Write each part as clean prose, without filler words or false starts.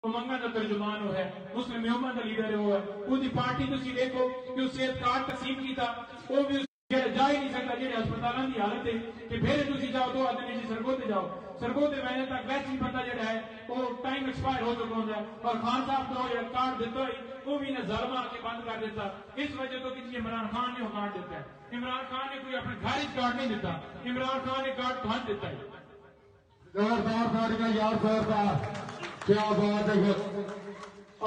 منگا کا ترجمان ہو ہے، مسلم یوما کا لیڈر ہو ہے، وہ دی پارٹی تسی دیکھو کہ اس صحت کارڈ تقسیم کیتا، وہ بھی جا ہی نہیں سکتا جہاں ہسپتالوں کی حالت ہے کہ پھر تسی جاؤ تو آدمی جی سرگوتے جاؤ، سرگوتے مہینے تک ویسے ہی بندہ جڑا ہے وہ ٹائم ایکسپائر ہو چکا ہوتا ہے، اور خان صاحب کو جڑا کارڈ دیتا ہے وہ بھی انہیں ظالم آ کے بند کر دیتا، اس وجہ تو کہ عمران خان نے وہ کارڈ دیتا ہے، عمران خان نے کوئی اپنے گھر کارڈ نہیں دیتا، عمران خان نے کارڈ بند دیتا ہے۔ زوردار تاڑیاں یار، زوردار، کیا بات ہے۔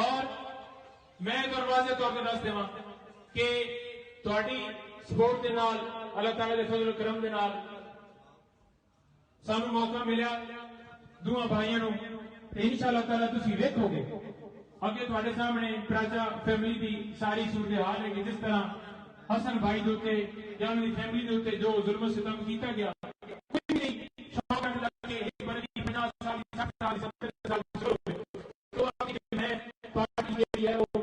اور میں دروازے طور پہ دس دیواں کہ تہاڈی سپورٹ دے نال، اللہ تعالی دے فضل و کرم دے نال سانوں موقع ملیا دوواں بھائیاں نوں، تے انشاءاللہ تعالی تسی ویکھو گے اگے تہاڈے سامنے پراجا فیملی دی ساری صورتحال ہے کہ جس طرح حسن بھائی دے اوتے یا ان دی فیملی دے اوتے جو ظلم و ستم کیتا گیا، کوئی بھی نہیں شوق لگ کے ایک بڑی 50 سال 60 سال 70 سال تو میں پارٹی ہے وہ